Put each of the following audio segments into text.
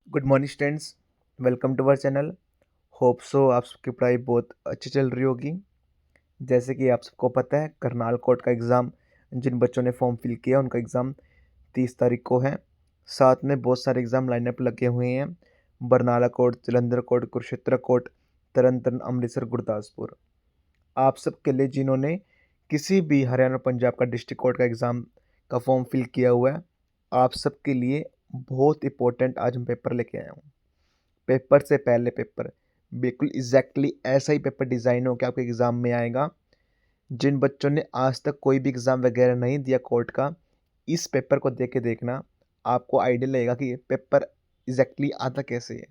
Good morning students. Welcome to our channel. Hope so आप सबकी पढ़ाई बहुत अच्छी चल रही होगी। जैसे कि आप सबको पता है, करनाल कोर्ट का एग्ज़ाम जिन बच्चों ने फॉर्म फिल किया उनका एग्ज़ाम 30 तारीख को है। साथ में बहुत सारे एग्ज़ाम लाइनअप लगे हुए हैं। Barnala court, Jalandhar court, Kurukshetra court, Tarn Taran, Amritsar, Gurdaspur. आप सबके लिए जिन्होंने किसी भी हरियाणा पंजाब का डिस्ट्रिक्ट कोर्ट का एग्ज़ाम का फॉर्म फिल किया हुआ है, आप सबके लिए बहुत इंपॉर्टेंट आज हम पेपर लेके आया हूँ। पेपर से पहले पेपर, बिल्कुल एग्जैक्टली ऐसा ही पेपर डिज़ाइन हो के आपके एग्ज़ाम में आएगा। जिन बच्चों ने आज तक कोई भी एग्ज़ाम वगैरह नहीं दिया कोर्ट का, इस पेपर को देख के देखना, आपको आइडिया लगेगा कि ये पेपर एग्जैक्टली आता कैसे है।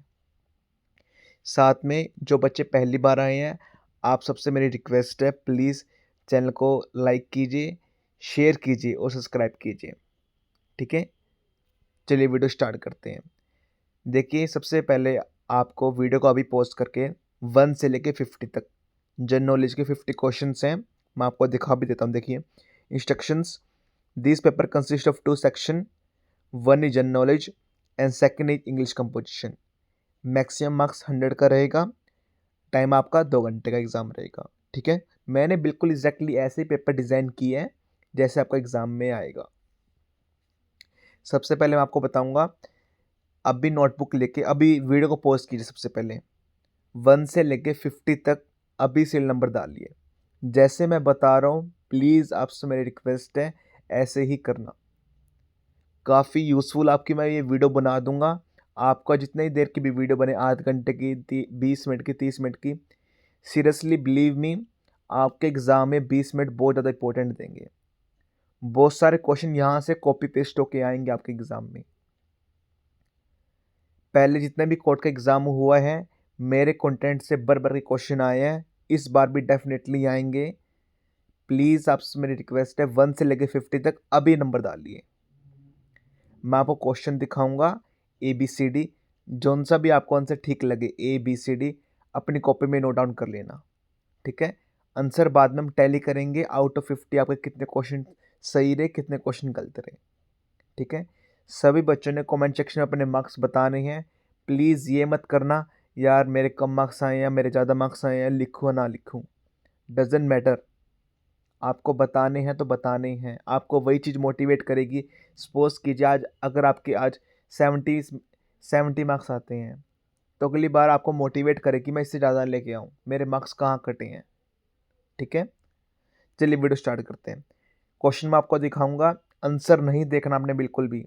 साथ में जो बच्चे पहली बार आए हैं, आप सबसे मेरी रिक्वेस्ट है, प्लीज़ चैनल को लाइक कीजिए, शेयर कीजिए और सब्सक्राइब कीजिए। ठीक है, चलिए वीडियो स्टार्ट करते हैं। देखिए, सबसे पहले आपको वीडियो को अभी पॉज करके 1 से लेके 50 तक जनरल नॉलेज के 50 क्वेश्चंस हैं। मैं आपको दिखा भी देता हूँ। देखिए, instructions. This paper consist of 2 section, 1 is general knowledge and second is English composition. Maximum marks 100 का रहेगा। टाइम आपका 2 घंटे का एग्ज़ाम रहेगा। ठीक है, मैंने बिल्कुल एग्जैक्टली ऐसे ही पेपर डिज़ाइन किए हैं जैसे आपका एग्ज़ाम में आएगा। सबसे पहले मैं आपको बताऊँगा, अभी नोटबुक लेके अभी वीडियो को पॉज कीजिए। सबसे पहले 1 से लेके 50 तक अभी सीरियल नंबर डालिए। जैसे मैं बता रहा हूँ, प्लीज़ आपसे मेरी रिक्वेस्ट है, ऐसे ही करना। काफ़ी यूज़फुल आपकी मैं ये वीडियो बना दूंगा। आपका जितनी देर की भी वीडियो बने, आध घंटे की, 20 मिनट की, 30 मिनट की, सीरियसली बिलीव मी, आपके एग्ज़ाम में 20 मिनट बहुत ज़्यादा इंपॉर्टेंट देंगे। बहुत सारे क्वेश्चन यहाँ से कॉपी पेस्ट होके आएंगे आपके एग्ज़ाम में। पहले जितने भी कोर्ट का एग्ज़ाम हुआ है, मेरे कंटेंट से बढ़ बढ़ के क्वेश्चन आए हैं, इस बार भी डेफिनेटली आएंगे। प्लीज़ आपसे मेरी रिक्वेस्ट है, 1 से लेकर 50 तक अभी नंबर डालिए। मैं आपको क्वेश्चन दिखाऊंगा, ABCD, जौन सा भी आपको आंसर ठीक लगे ABCD अपनी कॉपी में नोट डाउन कर लेना। ठीक है, आंसर बाद में हम टैली करेंगे, आउट ऑफ 50 आपके कितने क्वेश्चन सही रहे, कितने क्वेश्चन गलत रहे। ठीक है, सभी बच्चों ने कमेंट सेक्शन में अपने मार्क्स बताने हैं। प्लीज़ ये मत करना यार मेरे कम मार्क्स आए या मेरे ज़्यादा मार्क्स आए हैं, लिखूँ ना लिखूँ, डजेंट मैटर। आपको बताने हैं तो बताने ही हैं। आपको वही चीज़ मोटिवेट करेगी। सपोज कीजिए आज अगर आपके आज 70 मार्क्स आते हैं, तो अगली बार आपको मोटिवेट करे कि मैं इससे ज़्यादा लेके आऊँ, मेरे मार्क्स कहाँ कटे हैं। ठीक है, चलिए वीडियो स्टार्ट करते हैं। क्वेश्चन मैं आपको दिखाऊंगा, आंसर नहीं देखना आपने बिल्कुल भी।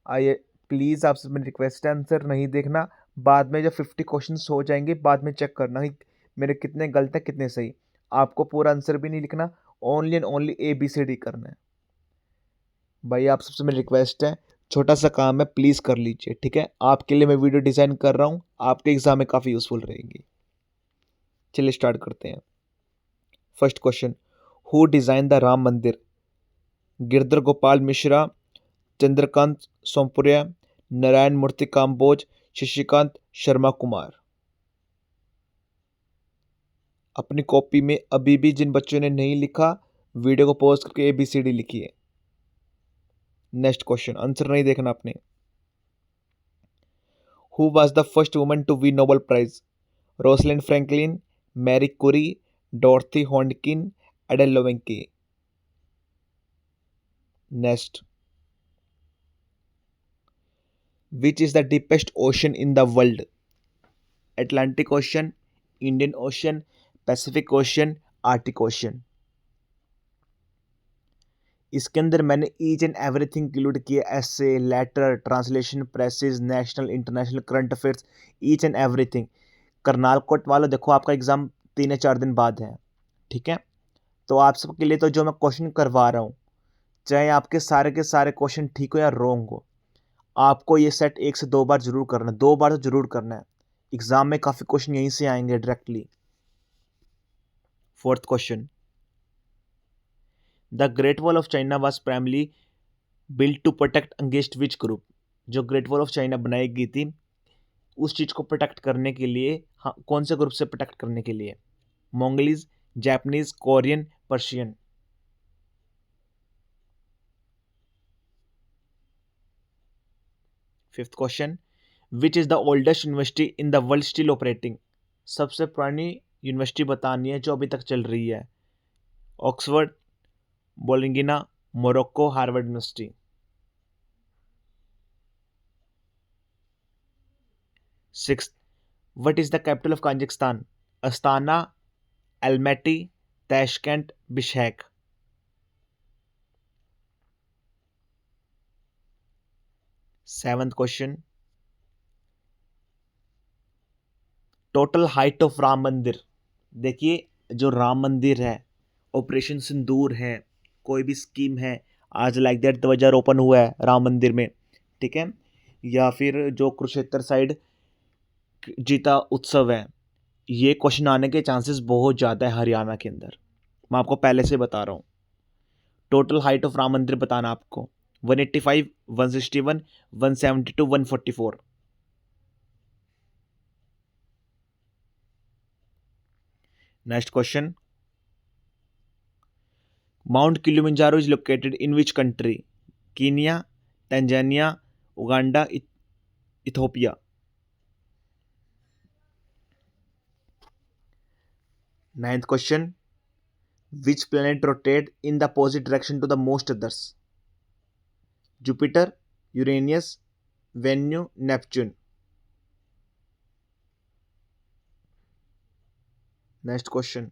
आइए, प्लीज़ आपसे मेरी रिक्वेस्ट है, आंसर नहीं देखना। बाद में जब 50 क्वेश्चन हो जाएंगे, बाद में चेक करना कि मेरे कितने गलत है कितने सही। आपको पूरा आंसर भी नहीं लिखना, ओनली एंड ओनली ABCD करना है। भाई आप सबसे मेरी रिक्वेस्ट है, छोटा सा काम है, प्लीज़ कर लीजिए। ठीक है, आपके लिए मैं वीडियो डिज़ाइन कर रहा हूँ, आपके एग्जाम में काफ़ी यूज़फुल रहेगी। चलिए स्टार्ट करते हैं। First question, who design the Ram मंदिर? गिरधर गोपाल मिश्रा, चंद्रकांत सोमपुरिया, नारायण मूर्ति काम्बोज, शशिकांत शर्मा कुमार। अपनी कॉपी में अभी भी जिन बच्चों ने नहीं लिखा, वीडियो को पॉज करके ABCD लिखिए। नेक्स्ट क्वेश्चन, आंसर नहीं देखना आपने। Who was the first woman to win Nobel prize? Rosalind Franklin, Marie Curie, Dorothy Hodgkin, Ada लोवेंकी। Next, which is the deepest ocean in the world? Atlantic ocean, Indian ocean, Pacific ocean, Arctic ocean. इसके अंदर मैंने each and everything include किया, ऐसे, letter, translation, precis, national international, current affairs, each and everything. Karnal court वालों, देखो आपका exam 3 या 4 दिन बाद है। ठीक है, तो आप सबके लिए तो जो मैं क्वेश्चन करवा रहा हूँ, चाहे आपके सारे के सारे क्वेश्चन ठीक हो या रॉन्ग हो, आपको ये सेट 1 से 2 बार जरूर करना है। 2 बार तो जरूर करना है। एग्जाम में काफ़ी क्वेश्चन यहीं से आएंगे directly. Fourth question, the great wall of China was primely build to protect against which group? जो ग्रेट वॉल ऑफ चाइना बनाई गई थी, उस चीज़ को प्रोटेक्ट करने के लिए, हाँ, कौन से ग्रुप से प्रोटेक्ट करने के लिए? Mongolese, Japanese, Korean, Persian. Fifth question, which is the oldest university in the world still operating? सबसे पुरानी यूनिवर्सिटी बतानी है जो अभी तक चल रही है। Oxford, Bologna, Morocco, Harvard university. Sixth, what is the capital of Kazakhstan? Astana, Almaty, Tashkent, Bishkek. Seventh question, total height of Ram Mandir. देखिए, जो राम मंदिर है, ऑपरेशन सिंदूर है, कोई भी स्कीम है, आज लाइक दैट ध्वजारोपण हुआ है राम मंदिर में, ठीक है, या फिर जो कुरुक्षेत्र साइड जीता उत्सव है, ये क्वेश्चन आने के चांसेस बहुत ज़्यादा है हरियाणा के अंदर। मैं आपको पहले से बता रहा हूँ। टोटल हाइट ऑफ राम मंदिर बताना आपको, 185, 161, 172, 144। Next question, mount Kilimanjaro is located in which country? Kenya, Tanzania, Uganda, Ethiopia. Ninth question, which planet rotate in the opposite direction to the most others? Jupiter, Uranus, Venus, Neptune. Next question,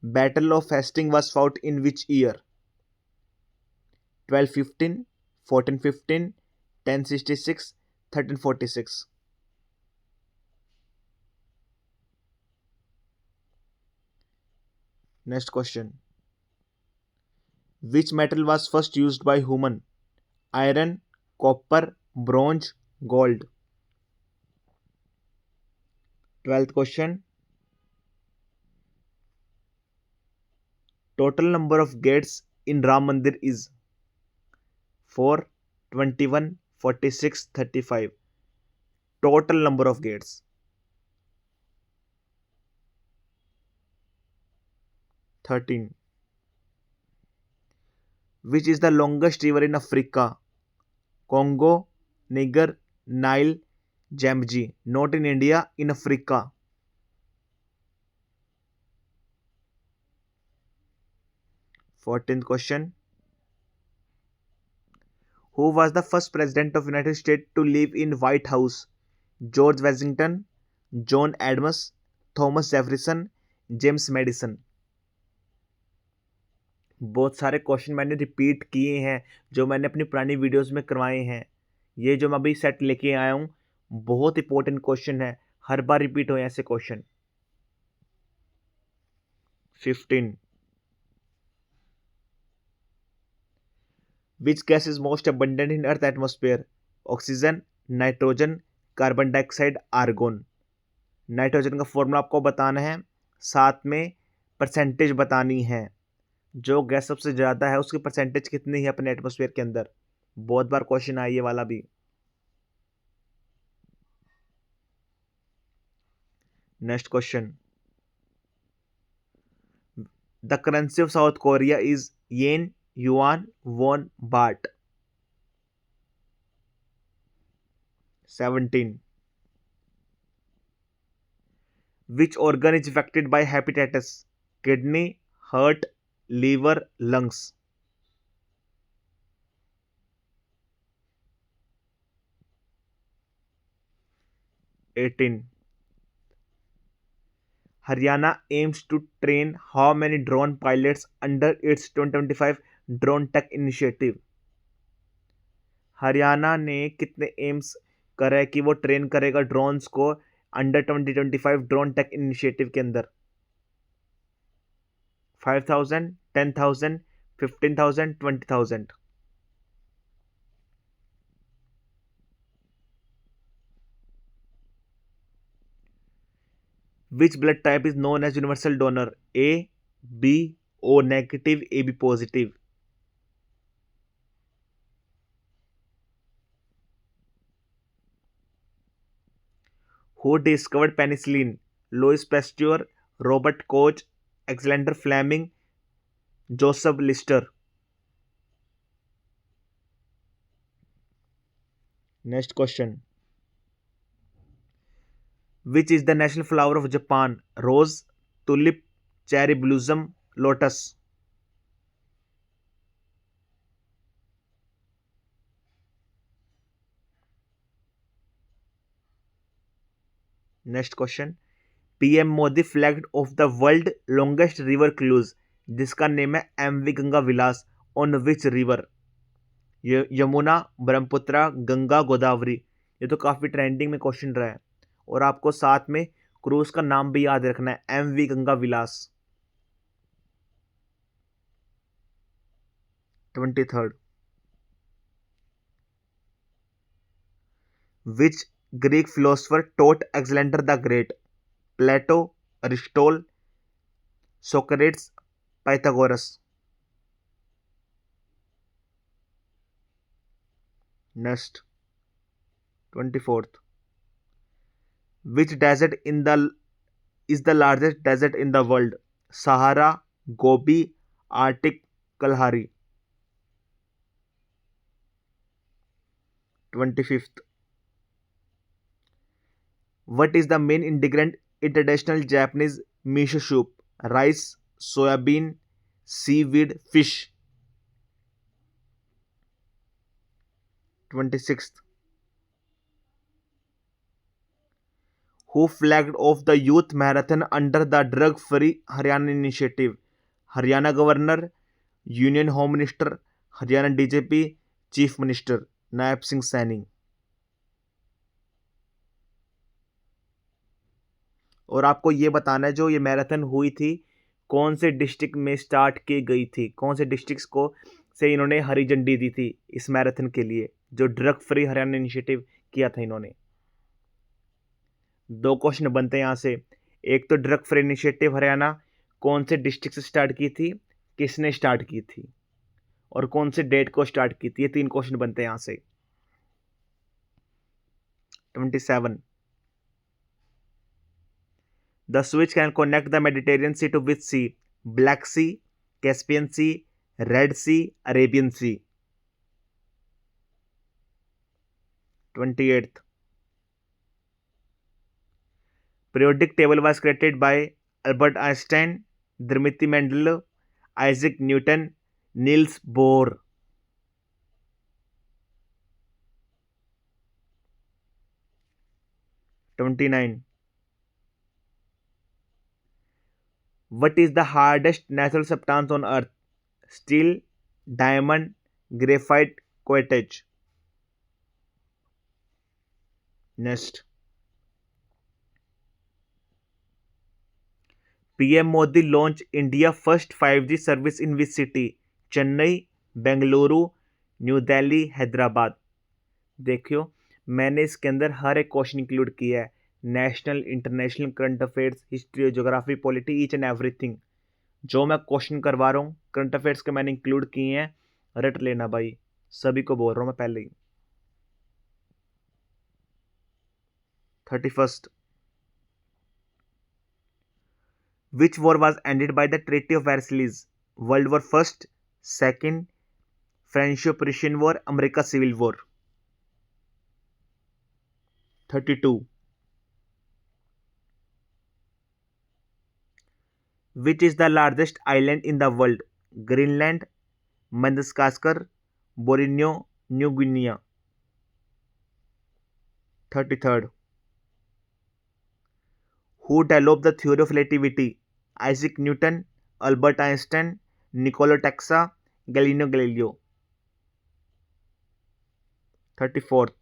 battle of Hastings was fought in which year? 1215, 1415, 1066, 1346। Next question, which metal was first used by human? Iron, copper, bronze, gold. Twelfth question, total number of gates in Ram मंदिर is? 4, 21, 46, 35। Total number of gates. 13। Which is the longest river in Africa? Congo, Niger, Nile, Zambezi. Not in India, in Africa. 14th question, who was the first president of United States to live in White House? George Washington, John Adams, Thomas Jefferson, James Madison। बहुत सारे question मैंने repeat किए हैं जो मैंने अपनी पुरानी videos में करवाए हैं। ये जो मैं अभी सेट लेके आया हूँ बहुत इंपॉर्टेंट क्वेश्चन है, हर बार रिपीट हो ऐसे question. 15, which gas is most abundant in earth atmosphere? Oxygen, nitrogen, carbon dioxide, argon. Nitrogen का फॉर्मूला आपको बताना है, साथ में परसेंटेज बतानी है, जो गैस सबसे ज़्यादा है उसकी परसेंटेज कितनी है अपने एटमॉस्फेयर के अंदर। बहुत बार क्वेश्चन आया ये वाला भी। Next question, the currency of South Korea is yen, yuan, won, baht. 17, which organ is affected by hepatitis? Kidney, heart, liver, lungs।18, Haryana aims to train how many drone pilots under its 2025 drone tech initiative? Haryana ने कितने AIIMS करे कि वो train करेगा drones को under 2025 drone take initiative के अंदर? 5,000, 10,000, 15,000, 20,000। Which blood type is known as universal donor? A, B, O negative, AB positive। Who discovered penicillin? Louis Pasteur, Robert Koch, Alexander Fleming, Joseph Lister। Next question, which is the national flower of Japan? Rose, tulip, cherry blossom, lotus. Next question, PM Modi flagged off the world longest river cruise, जिसका name है MV Ganga Vilas, on which river? Yamuna, Brahmaputra, Ganga, Godavari. ये तो काफी trending में question रहा है, और आपको साथ में क्रूज का नाम भी याद रखना है, MV Ganga Vilas. 23rd, which Greek philosopher taught Alexander the great? Plato, Aristotle, Socrates, Pythagoras. Next 24th, which desert in the is the largest desert in the world? Sahara, Gobi, Arctic, Kalahari। 25th, what is the main ingredient in traditional Japanese miso soup? Rice, soybean, seaweed, fish। 26th, who flagged off the youth marathon under the drug free Haryana initiative? Haryana governor, union home minister, Haryana DGP, chief minister. Nayab Singh Saini. और आपको ये बताना है जो ये marathon हुई थी कौन से डिस्ट्रिक्ट में स्टार्ट की गई थी, कौन से डिस्ट्रिक्ट्स को से इन्होंने हरी झंडी दी थी इस मैराथन के लिए, जो ड्रग फ्री हरियाणा इनिशिएटिव किया था इन्होंने। दो क्वेश्चन बनते हैं यहाँ से, एक तो ड्रग फ्री इनिशिएटिव हरियाणा कौन से डिस्ट्रिक्ट से स्टार्ट की थी, किसने स्टार्ट की थी, और कौन से डेट को स्टार्ट की थी। ये तीन क्वेश्चन बनते हैं यहाँ से। 27, the switch can connect the Mediterranean sea to which sea? Black sea, Caspian sea, red sea, Arabian sea. 28th, periodic table was created by Albert Einstein, Dmitri Mendeleev, Isaac Newton, Niels Bohr। 29, what is the hardest natural substance on earth? Steel, diamond, graphite, quartz। Next, PM Modi launched India first 5G service in which city? Chennai, Bengaluru, new Delhi, Hyderabad. देखियो मैंने इसके अंदर हर एक question include किया है, national, international, current affairs, history, geography, polity, each and everything. जो मैं question करवा रहा हूँ करंट अफेयर्स के मैंने इंक्लूड किए हैं, रट लेना भाई, सभी को बोल रहा हूँ मैं पहले ही। 31st, which war was ended by the Treaty of Versailles? World War First, Second, Franco-Prussian War, America Civil War। 32, which is the largest island in the world? Greenland, Madagascar, Borneo, New Guinea। 33rd, who developed the theory of relativity? Isaac Newton, Albert Einstein, Nikola Tesla, Galileo Galileo। 34th,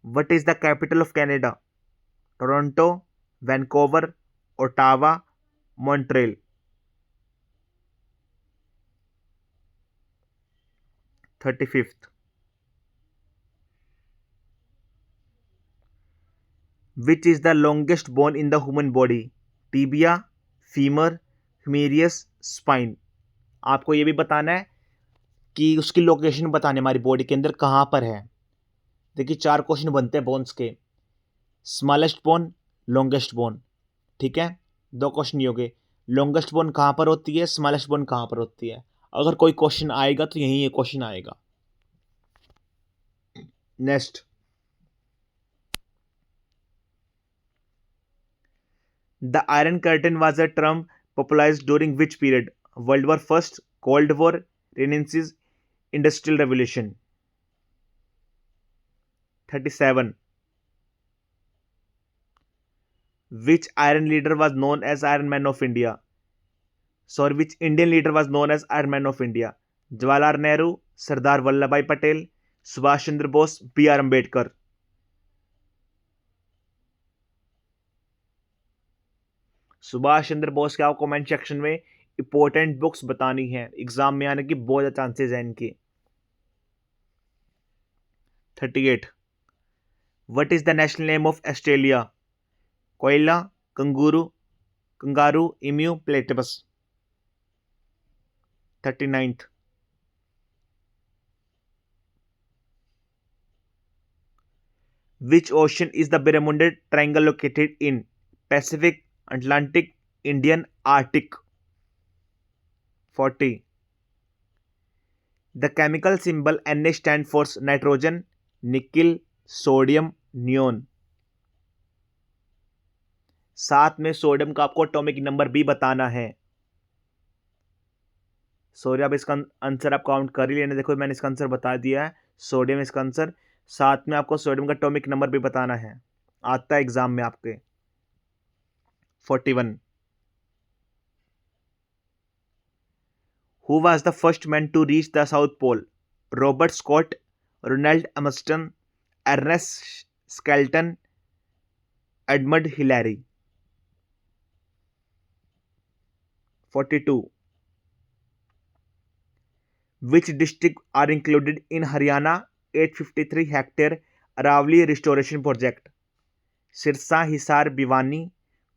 what is the capital of Canada? Toronto, Vancouver, Ottawa, Montreal। 35th, which is the longest bone in the human body? Tibia, femur, humerus, spine. आपको ये भी बताना है कि उसकी location बताने हमारी body के अंदर कहाँ पर है। देखिए 4 क्वेश्चन बनते हैं बोन्स के, स्मॉलेस्ट बोन, लॉन्गेस्ट बोन, ठीक है। 2 क्वेश्चन ये हो गए, लॉन्गेस्ट बोन कहाँ पर होती है, स्मॉलेस्ट बोन कहाँ पर होती है। अगर कोई क्वेश्चन आएगा तो यही ये क्वेश्चन आएगा। Next, the iron curtain was a term popularized during which period? World War First, Cold War, Renaissance, Industrial Revolution. 37. Which Iron leader was known as Iron Man of India? Sorry, which Indian leader was known as Iron Man of India? Jawaharlal Nehru, Sardar Vallabhbhai Patel, Subhash Chandra Bose, B.R. Ambedkar. Subhash Chandra Bose के आपको comment section में important books बतानी है, exam में आने की बहुत ज़्यादा चांसेस हैं इनकी। 38. What is the national name of Australia? Koala, kangaroo, emu, platypus. 39th. Which ocean is the Bermuda Triangle located in? Pacific, Atlantic, Indian, Arctic. 40. The chemical symbol Na stands for nitrogen, nickel, sodium, neon. साथ में sodium का आपको atomic number भी बताना है। Sorry, आप इसका answer आप काउंट कर ही लेना। देखो मैंने इसका आंसर बता दिया है, सोडियम इसका आंसर। साथ में आपको सोडियम का एटॉमिक नंबर भी बताना है, आता है एग्जाम में आपके। 41. Who was the first man to reach the South Pole? Robert Scott, Ronald Amundsen, Ernest Skelton, Edmund Hillary. 42. Which district are included in Haryana 853 hectare Aravali restoration project? Sirsa, Hisar, Bhiwani,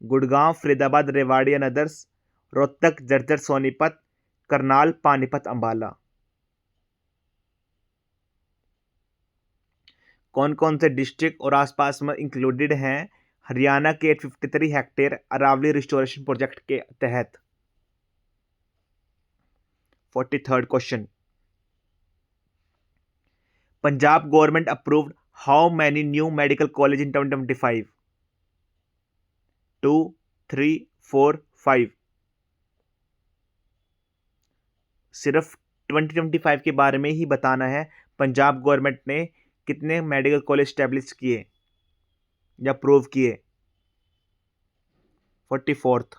Gurgaon, Faridabad, Rewari and others, Rohtak, जर्जर, सोनीपत, करनाल, पानीपत, अंबाला। कौन कौन से district और आसपास में included हैं हरियाणा के 853 hectare Aravalli restoration project के तहत? 43rd question, Punjab government approved how many new medical college in 2025? 2, 3, 4, 5। सिर्फ 2025 के बारे में ही बताना है। पंजाब गवर्नमेंट ने कितने मेडिकल कॉलेज स्टैब्लिश किए या अप्रूव किए? 44th.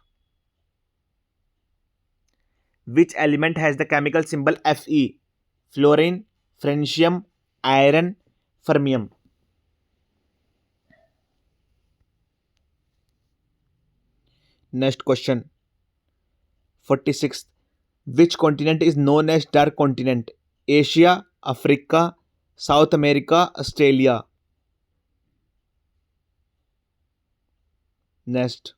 Which element has the chemical symbol Fe? Fluorine, francium, iron, fermium. Next question. 46th. Which continent is known as dark continent? Asia, Africa, South America, Australia. Next.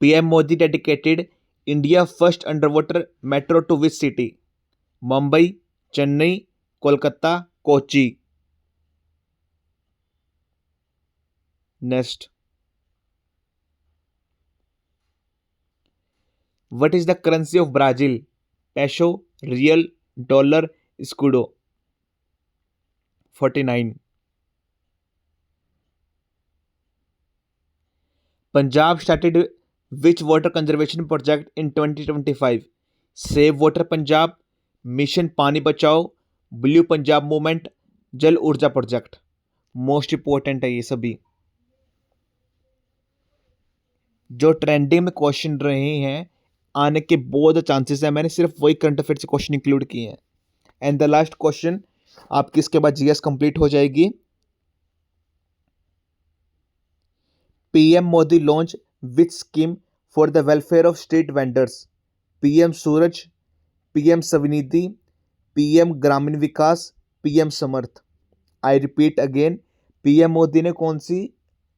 PM Modi dedicated India first underwater metro to which city? Mumbai, Chennai, Kolkata, Kochi. Next. What is the currency of Brazil? Peso, real, dollar, escudo. 49. Punjab started which water conservation project in 2025? Save Water Punjab, Mission Pani Bachao, Blue Punjab Movement, जल ऊर्जा project. Most important है ये सभी, जो trending में question रहे हैं, आने के बहुत चांसेस है। मैंने सिर्फ वही करंट अफेयर से क्वेश्चन इंक्लूड किए हैं। एंड द लास्ट क्वेश्चन, आपकी इसके बाद जीएस कंप्लीट हो जाएगी। PM Modi launch which scheme for the welfare of street vendors? PM Suraj, PM Svanidhi, PM Gramin Vikas, PM Samarth. I repeat again, PM Modi ने कौन सी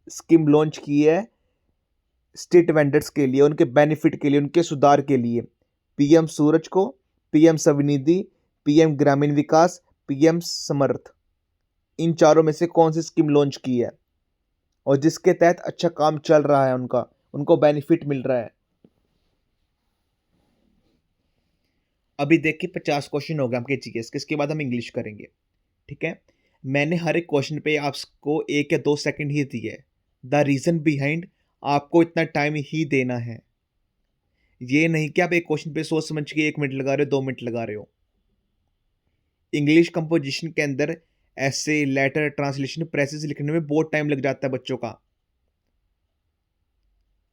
स्कीम लॉन्च की है स्ट्रीट वेंडर्स के लिए, उनके बेनिफिट के लिए, उनके सुधार के लिए? पीएम सूरज को, PM Svanidhi, PM Gramin Vikas, PM समर्थ, इन चारों में से कौन सी स्कीम लॉन्च की है और जिसके तहत अच्छा काम चल रहा है उनका, उनको बेनिफिट मिल रहा है। अभी देखिए 50 क्वेश्चन हो गए आपके जीएस के, इसके बाद हम इंग्लिश करेंगे, ठीक है। मैंने हर एक क्वेश्चन पे आपको 1 या 2 सेकंड ही दिए है। द रीजन बिहाइंड आपको इतना टाइम ही देना है। ये नहीं कि आप एक क्वेश्चन पे सोच समझ के 1 मिनट लगा रहे हो, 2 मिनट लगा रहे हो। इंग्लिश कंपोजिशन के अंदर ऐसे लेटर, ट्रांसलेशन, प्रेसेस लिखने में बहुत टाइम लग जाता है बच्चों का।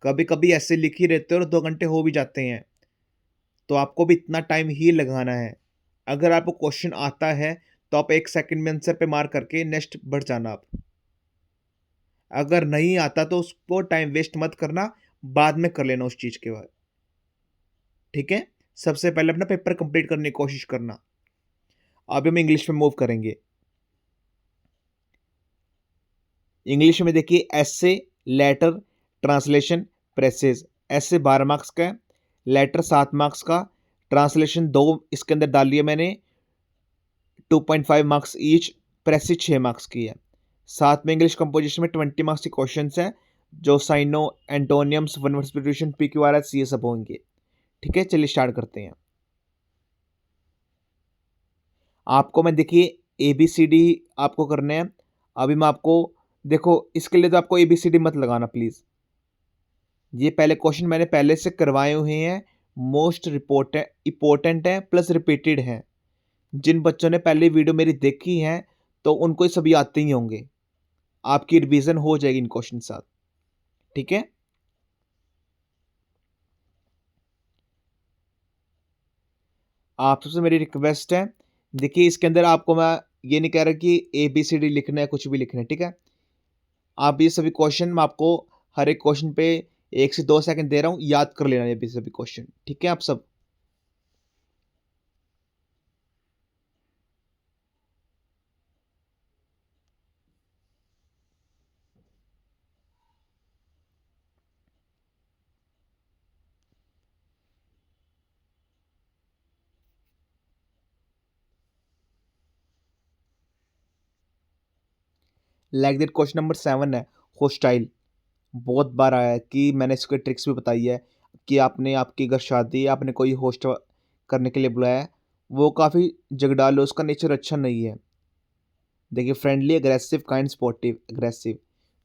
कभी कभी ऐसे लिख ही रहते हो और 2 घंटे हो भी जाते हैं। तो आपको भी इतना टाइम ही लगाना है। अगर आपको क्वेश्चन आता है तो आप 1 सेकंड में आंसर पे मार करके नेक्स्ट बढ़ जाना आप। अगर नहीं आता तो उसको टाइम वेस्ट मत करना, बाद में कर लेना उस चीज के बाद, ठीक है। सबसे पहले अपना पेपर कंप्लीट करने की कोशिश करना। अब हम इंग्लिश में मूव करेंगे। इंग्लिश में देखिए ऐसे, लेटर, ट्रांसलेशन, प्रेसेस। ऐसे 12 मार्क्स का है, लेटर 7 मार्क्स का, ट्रांसलेशन 2 इसके अंदर डाल लिया मैंने 2.5 मार्क्स ईच, प्रेसेस 6 मार्क्स की है। साथ में इंग्लिश कंपोजिशन में 20 मार्क्स के क्वेश्चन है, जो syno, antonyms, one word substitution, PQRS ये सब होंगे, ठीक है। चलिए स्टार्ट करते हैं। आपको मैं देखिए ABCD आपको करने हैं। अभी मैं आपको देखो, इसके लिए तो आपको ABCD मत लगाना प्लीज़। ये पहले क्वेश्चन मैंने पहले से करवाए हुए हैं, मोस्ट इंपॉर्टेंट है प्लस रिपीटेड है। जिन बच्चों ने पहले वीडियो मेरी देखी है तो उनको ये सभी आते ही होंगे। आपकी रिवीजन हो जाएगी इन क्वेश्चन के साथ, ठीक है। आप सबसे मेरी रिक्वेस्ट है, देखिए इसके अंदर आपको मैं ये नहीं कह रहा कि ABCD लिखना है, कुछ भी लिखना है, ठीक है। आप ये सभी क्वेश्चन मैं आपको हर एक क्वेश्चन पे 1 से 2 सेकंड दे रहा हूँ, याद कर लेना ये भी सभी क्वेश्चन, ठीक है आप सब। लाइक दैट क्वेश्चन नंबर 7 है, होस्टाइल। बहुत बार आया है कि मैंने इसके ट्रिक्स भी बताई है कि आपने, आपकी अगर शादी है, आपने कोई होस्ट करने के लिए बुलाया है, वो काफ़ी जगडालो, उसका नेचर अच्छा नहीं है। देखिए friendly, aggressive, kind, sportive. Aggressive,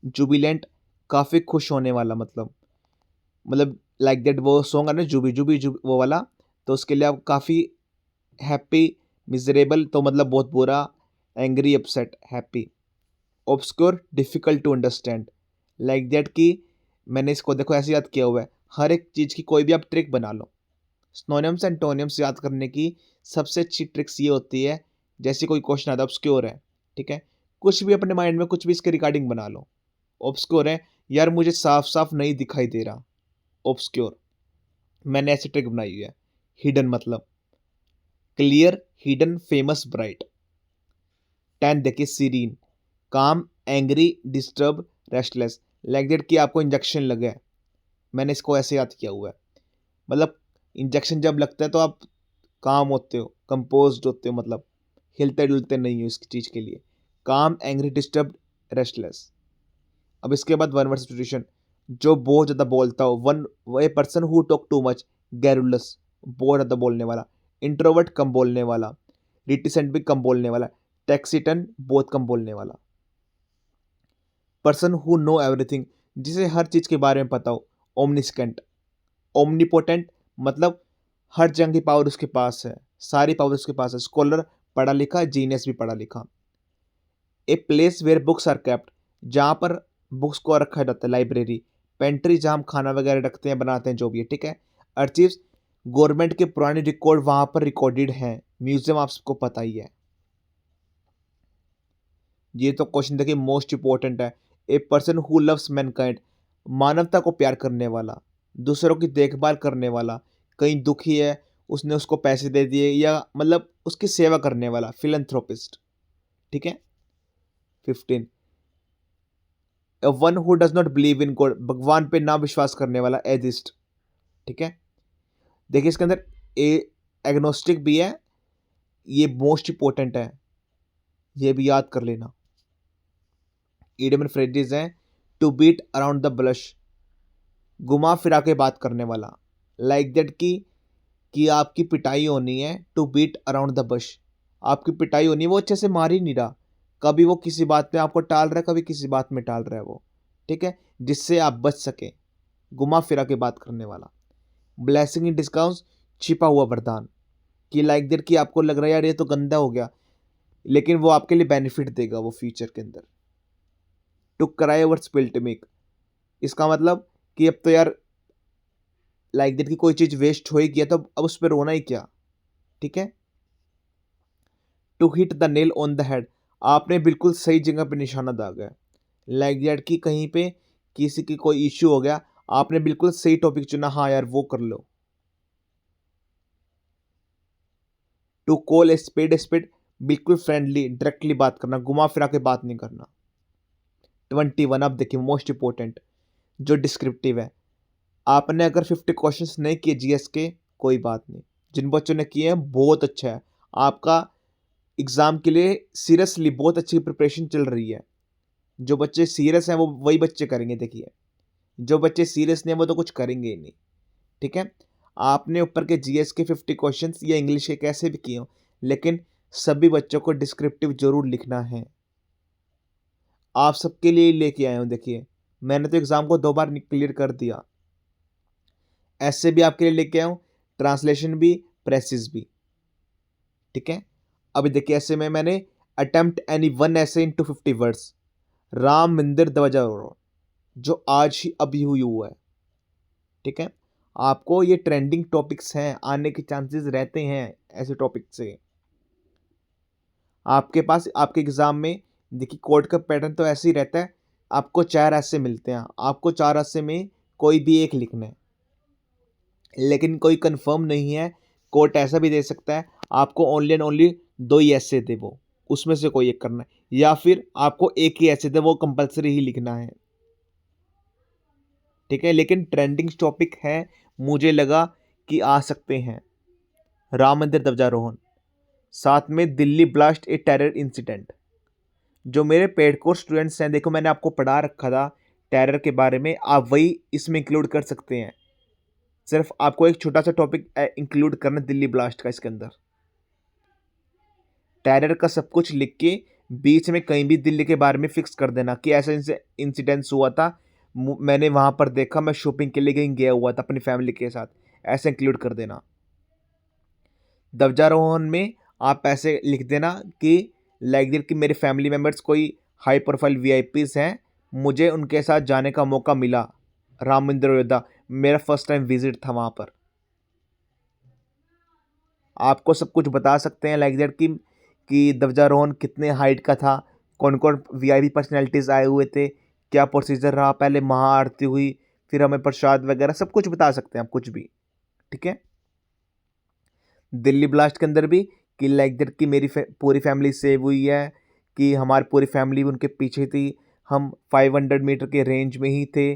Jubilant, काफ़ी खुश होने वाला, मतलब लाइक दैट वो सॉन्ग है ना, जुबी जुबी जुबी, वो वाला। तो उसके लिए आप काफ़ी हैप्पी, मिजरेबल तो मतलब बहुत बुरा, angry, upset, happy. Obscure, difficult to understand, like that कि मैंने इसको देखो ऐसे याद किया हुआ है। हर एक चीज़ की कोई भी आप ट्रिक बना लो। सिनोनिम्स एंटोनिम्स याद करने की सबसे अच्छी ट्रिक्स ये होती है, जैसे कोई क्वेश्चन आता है ऑब्सक्योर है, ठीक है, कुछ भी अपने माइंड में कुछ भी इसके रिगार्डिंग बना लो। ऑब्सक्योर है, यार मुझे साफ साफ नहीं दिखाई दे रहा, ऑब्सक्योर। मैंने ऐसी ट्रिक बनाई हुई है। हिडन मतलब क्लियर, हिडन, फेमस, ब्राइट। 10 देखिए सीरीन, काम, angry, disturb, restless. Like that कि आपको इंजेक्शन लगा है, मैंने इसको ऐसे याद किया हुआ है। मतलब इंजेक्शन जब लगता है तो आप काम होते हो, कंपोज्ड होते हो, मतलब हिलते डुलते नहीं हो इस चीज़ के लिए। काम, एंग्री, डिस्टर्ब, रेस्टलेस। अब इसके बाद वन वर्ड सब्स्टिट्यूशन, जो बहुत ज़्यादा बोलता हो, one, a person who talk too much, garrulous, बहुत ज़्यादा बोलने वाला। इंट्रोवर्ट, कम बोलने वाला। रिटिसेंट भी कम बोलने वाला। टैक्सीटन, बहुत कम बोलने वाला। पर्सन हु नो एवरीथिंग, जिसे हर चीज़ के बारे में पता हो। ओमनिस्केंट, ओमनीपोटेंट, मतलब हर जंग की पावर उसके पास है, सारी पावर उसके पास है। स्कॉलर, पढ़ा लिखा, जीनियस भी पढ़ा लिखा। A place where books are kept, जहाँ पर बुक्स को रखा जाता है, लाइब्रेरी। पेंट्री, जहाँ हम खाना वगैरह रखते हैं, बनाते हैं, जो भी है, ठीक है। अर्चीव्स, गवर्नमेंट के पुराने रिकॉर्ड वहाँ पर रिकॉर्डेड हैं। म्यूजियम आप सबको पता ही है। ये तो क्वेश्चन देखिए मोस्ट इंपॉर्टेंट है। A person who loves Mankind, मानवता को प्यार करने वाला, दूसरों की देखभाल करने वाला। कहीं दुखी है, उसने उसको पैसे दे दिए, या मतलब उसकी सेवा करने वाला, फिलैंथ्रोपिस्ट, ठीक है। 15, one who does not believe in God, भगवान पे ना विश्वास करने वाला, एथिस्ट, ठीक है। देखिए इसके अंदर ए एग्नोस्टिक भी है, ये मोस्ट इंपॉर्टेंट है, ये भी याद कर लेना। इडियम एंड फ्रेजेस हैं, to beat around the blush, घुमा फिरा के बात करने वाला, लाइक दैट कि आपकी पिटाई होनी है, to beat around the bush, आपकी पिटाई होनी है, वो अच्छे से मार ही नहीं रहा, कभी वो किसी बात में आपको टाल रहा है, कभी किसी बात में टाल रहा है वो, ठीक है, जिससे आप बच सके, घुमा फिरा के बात करने वाला। ब्लेसिंग इन डिस्काउंट, छिपा हुआ वरदान, कि लाइक दैट कि आपको लग रहा है यार ये तो गंदा हो गया, लेकिन वो आपके लिए बेनिफिट देगा वो फ्यूचर के अंदर। To cry over spilled milk, इसका मतलब कि अब तो यार लाइक दैट कि कोई चीज़ वेस्ट हो ही गया तो अब उस पर रोना ही क्या, ठीक है। To hit the nail on the head, आपने बिल्कुल सही जगह पे निशाना दागा है, लाइक दैट कि कहीं पे किसी की कोई इश्यू हो गया, आपने बिल्कुल सही टॉपिक चुना, हाँ यार वो कर लो। टू कॉल ए स्पेड, बिल्कुल फ्रेंडली डायरेक्टली बात करना, घुमा फिरा के बात नहीं करना। 21, अब देखिए मोस्ट इंपॉर्टेंट जो डिस्क्रिप्टिव है, आपने अगर 50 क्वेश्चंस नहीं किए जीएस के, कोई बात नहीं, जिन बच्चों ने किए हैं बहुत अच्छा है, आपका एग्ज़ाम के लिए सीरियसली बहुत अच्छी प्रिपरेशन चल रही है। जो बच्चे सीरियस हैं वो वही बच्चे करेंगे, देखिए जो बच्चे सीरियस नहीं है वो तो कुछ करेंगे ही नहीं, ठीक है। आपने ऊपर के जीएस के 50 क्वेश्चंस या इंग्लिश के कैसे भी किए हो, लेकिन सभी बच्चों को डिस्क्रिप्टिव जरूर लिखना है। आप सबके लिए ही लेके आए हूँ, देखिए मैंने तो एग्ज़ाम को 2 बार क्लियर कर दिया, ऐसे भी आपके लिए लेके आया हूँ, ट्रांसलेशन भी, प्रेसिस भी, ठीक है। अभी देखिए ऐसे में मैंने अटेम्प्ट एनी वन ऐसे इन 250 वर्ड्स, राम मंदिर ध्वजारोहण, जो आज ही अभी हुई हुआ है, ठीक है। आपको ये ट्रेंडिंग टॉपिक्स हैं, आने के चांसेस रहते हैं ऐसे टॉपिक से। आपके पास आपके एग्ज़ाम में देखिए कोड का पैटर्न तो ऐसे ही रहता है, आपको 4 ऐसे मिलते हैं, आपको 4 ऐसे में कोई भी एक लिखना है, लेकिन कोई कंफर्म नहीं है, कोर्ट ऐसा भी दे सकता है आपको ओनली एंड ओनली 2 ही ऐसे दे, वो उसमें से कोई एक करना है, या फिर आपको एक ही ऐसे दे, वो कंपलसरी ही लिखना है, ठीक है। लेकिन ट्रेंडिंग टॉपिक है, मुझे लगा कि आ सकते हैं, राम मंदिर ध्वजारोहण, साथ में दिल्ली ब्लास्ट ए टेरर इंसिडेंट। जो मेरे पेड कोर्स स्टूडेंट्स हैं, देखो मैंने आपको पढ़ा रखा था टेरर के बारे में, आप वही इसमें इंक्लूड कर सकते हैं, सिर्फ आपको एक छोटा सा टॉपिक इंक्लूड करना दिल्ली ब्लास्ट का, इसके अंदर टेरर का सब कुछ लिख के बीच में कहीं भी दिल्ली के बारे में फिक्स कर देना कि ऐसा इंसिडेंस हुआ था, मैंने वहां पर देखा, मैं शॉपिंग के लिए कहीं गया हुआ था अपनी फैमिली के साथ, ऐसे इंक्लूड कर देना। ध्वजारोहण में आप ऐसे लिख देना कि लाइक दिल कि मेरे फैमिली मेम्बर्स कोई हाई प्रोफाइल वीआईपीज हैं, मुझे उनके साथ जाने का मौका मिला, राम मंदिर अयोध्या मेरा फर्स्ट टाइम विजिट था वहाँ पर। आपको सब कुछ बता सकते हैं लाइक दैट कि ध्वजारोहण कितने हाइट का था, कौन कौन वीआईपी पर्सनैलिटीज़ आए हुए थे, क्या प्रोसीजर रहा, पहले महाआरती हुई, फिर हमें प्रसाद वगैरह सब कुछ बता सकते हैं आप, कुछ भी, ठीक है। दिल्ली ब्लास्ट के अंदर भी कि लाइक दैट कि मेरी पूरी फैमिली सेव हुई है, कि हमारी पूरी फैमिली उनके पीछे थी, हम 500 मीटर के रेंज में ही थे,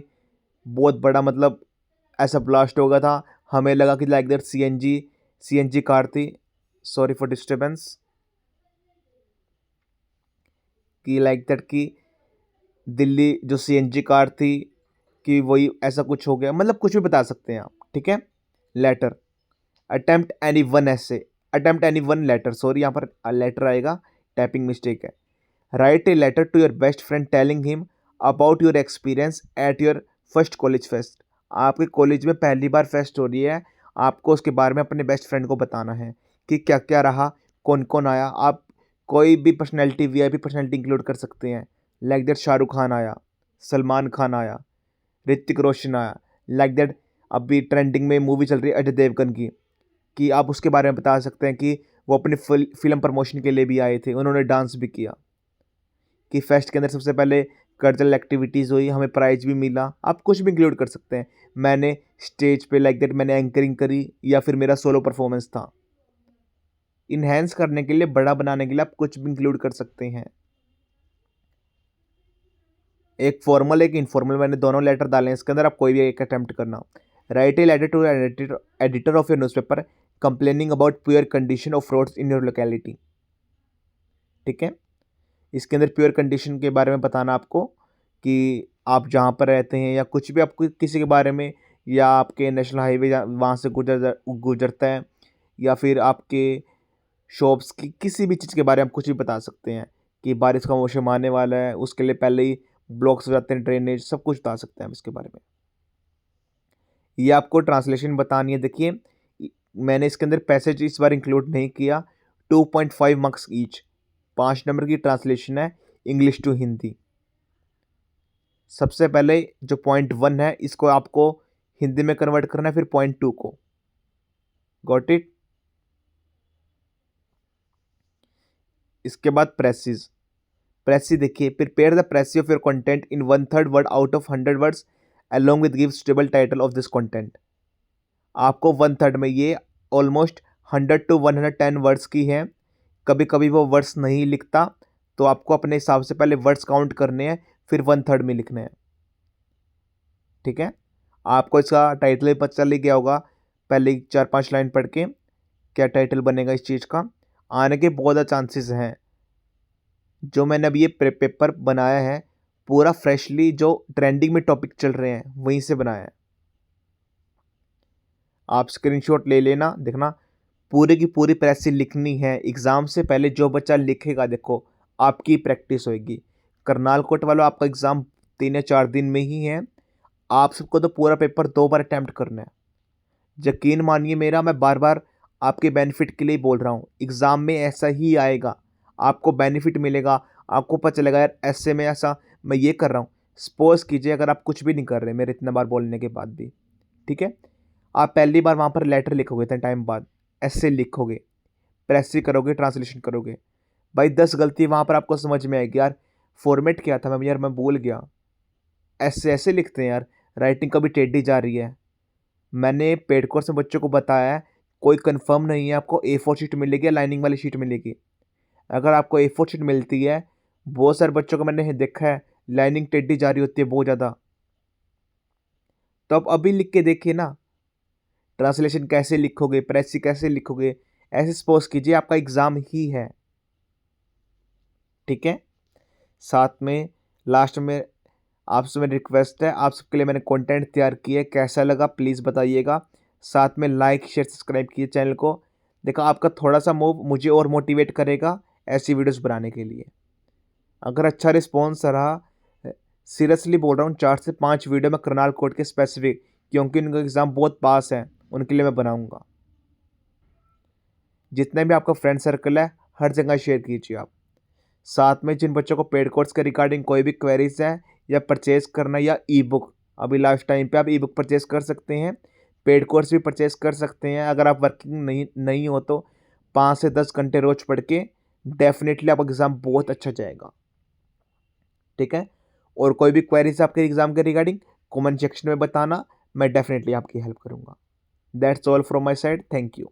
बहुत बड़ा मतलब ऐसा ब्लास्ट हो गया था, हमें लगा कि लाइक दैट सीएनजी कार थी, सॉरी फॉर डिस्टर्बेंस, कि लाइक दैट कि दिल्ली जो सीएनजी कार थी कि वही ऐसा कुछ हो गया, मतलब कुछ भी बता सकते हैं आप, ठीक है। लेटर, अटेम्प्ट एनी वन ऐसे, attempt any one letter, sorry यहाँ पर लेटर आएगा, टाइपिंग मिस्टेक है। Write a letter to your best friend telling him about your experience at your first college fest, आपके कॉलेज में पहली बार फेस्ट हो रही है, आपको उसके बारे में अपने बेस्ट फ्रेंड को बताना है कि क्या क्या रहा, कौन कौन आया, आप कोई भी पर्सनैलिटी वीआईपी पर्सनैलिटी इंक्लूड कर सकते हैं, लाइक दैट शाहरुख खान आया, सलमान खान आया, ऋतिक रोशन आया, लाइक दैट अभी ट्रेंडिंग में मूवी चल रही है अजय देवगन की, कि आप उसके बारे में बता सकते हैं कि वो अपनी फिल्म प्रमोशन के लिए भी आए थे, उन्होंने डांस भी किया, कि फेस्ट के अंदर सबसे पहले कल्चरल एक्टिविटीज़ हुई, हमें प्राइज भी मिला, आप कुछ भी इंक्लूड कर सकते हैं, मैंने स्टेज पे लाइक दैट मैंने एंकरिंग करी, या फिर मेरा सोलो परफॉर्मेंस था, इन्हेंस करने के लिए, बड़ा बनाने के लिए आप कुछ भी इंक्लूड कर सकते हैं। एक फॉर्मल एक इनफॉर्मल, मैंने दोनों लेटर डाले हैं इसके अंदर, आप कोई भी एक अटेम्प्ट करना। Write a letter to editor of your newspaper complaining about poor condition of roads in your locality, ठीक है। इसके अंदर प्योर कंडीशन के बारे में बताना आपको कि आप जहाँ पर रहते हैं या कुछ भी आपको किसी के बारे में, या आपके नेशनल हाईवे वहाँ से गुजरता है, या फिर आपके शॉप्स की किसी भी चीज़ के बारे में आप कुछ भी बता सकते हैं कि बारिश का मौसम आने वाला है, उसके लिए पहले ही ब्लॉक्स हो जाते हैं, ड्रेनेज, सब कुछ बता सकते हैं हम इसके बारे में। ये आपको ट्रांसलेशन बतानी है। देखिए मैंने इसके अंदर पैसेज इस बार इंक्लूड नहीं किया। 2.5 मार्क्स ईच, 5 नंबर की ट्रांसलेशन है इंग्लिश टू हिंदी। सबसे पहले जो .1 है इसको आपको हिंदी में कन्वर्ट करना है, फिर .2 को। Got it. इसके बाद प्रेसिस। प्रेसी देखिए, prepare the precis of your content in 1/3 word out of 100 words along with give suitable title of this content। आपको 1/3 में, ये ऑलमोस्ट 100 to 110 वर्ड्स की है। कभी कभी वो वर्ड्स नहीं लिखता, तो आपको अपने हिसाब से पहले वर्ड्स काउंट करने हैं, फिर 1/3 में लिखने हैं। ठीक है, आपको इसका टाइटल भी पता चल ही गया होगा पहले 4-5 लाइन पढ़ के, क्या टाइटल बनेगा इस चीज़ का। आने के बहुत ज़्यादा चांसेस हैं। जो मैंने अभी ये पेपर बनाया है पूरा फ्रेशली, जो ट्रेंडिंग में टॉपिक चल रहे हैं वहीं से बनाया है। आप स्क्रीनशॉट ले लेना, देखना पूरी की पूरी प्रेस से लिखनी है। एग्ज़ाम से पहले जो बच्चा लिखेगा, देखो आपकी प्रैक्टिस होएगी। करनाल कोट वालों, आपका एग्ज़ाम 3 या 4 दिन में ही है। आप सबको तो पूरा पेपर 2 बार अटैम्प्ट करना है। यकीन मानिए मेरा, मैं बार बार आपके बेनिफिट के लिए बोल रहा हूँ। एग्ज़ाम में ऐसा ही आएगा, आपको बेनिफिट मिलेगा। आपको पता चलेगा यार ऐसे में ऐसा मैं ये कर रहा हूँ। सपोज कीजिए अगर आप कुछ भी नहीं कर रहे मेरे इतना बार बोलने के बाद भी, ठीक है, आप पहली बार वहाँ पर लेटर लिखोगे, इतने टाइम बाद ऐसे लिखोगे, प्रेस करोगे, ट्रांसलेशन करोगे, भाई 10 गलती वहाँ पर आपको समझ में आएगी। यार फॉर्मेट क्या था मैं, यार मैं भूल गया, ऐसे ऐसे लिखते हैं यार, राइटिंग कभी टेढ़ी जा रही है। मैंने पेड कोर्स में बच्चों को बताया है, कोई कंफर्म नहीं है आपको A4 शीट मिलेगी या लाइनिंग वाली शीट मिलेगी। अगर आपको A4 शीट मिलती है, बहुत सारे बच्चों को मैंने देखा है लाइनिंग टेढ़ी जा रही होती है बहुत ज़्यादा। तो अब अभी लिख के देखिए ना, ट्रांसलेशन कैसे लिखोगे, प्रेसी कैसे लिखोगे। ऐसे सपोज कीजिए आपका एग्ज़ाम ही है, ठीक है। साथ में लास्ट में आपसे मेरी रिक्वेस्ट है, आप सबके लिए मैंने कंटेंट तैयार किया है, कैसा लगा प्लीज़ बताइएगा। साथ में लाइक शेयर सब्सक्राइब कीजिए चैनल को। देखा आपका थोड़ा सा मूव मुझे और मोटिवेट करेगा ऐसी वीडियोस बनाने के लिए। अगर अच्छा रिस्पॉन्स रहा, सीरियसली बोल रहा हूँ, 4 से 5 वीडियो मैं करनाल कोर्ट के स्पेसिफिक, क्योंकि उनका एग्ज़ाम बहुत पास है, उनके लिए मैं बनाऊँगा। जितने भी आपका फ्रेंड सर्कल है हर जगह शेयर कीजिए आप। साथ में जिन बच्चों को पेड कोर्स के रिगार्डिंग कोई भी क्वेरीज है या परचेज करना या ई बुक, अभी लास्ट टाइम पे आप ई बुक परचेज कर सकते हैं, पेड कोर्स भी परचेज कर सकते हैं। अगर आप वर्किंग नहीं हो तो 5 से 10 घंटे रोज पढ़ के डेफिनेटली आपका एग्ज़ाम बहुत अच्छा जाएगा, ठीक है। और कोई भी क्वेरीज आपके एग्ज़ाम के रिगार्डिंग कमेंट सेक्शन में बताना, मैं डेफिनेटली आपकी हेल्प करूँगा। That's all from my side, thank you.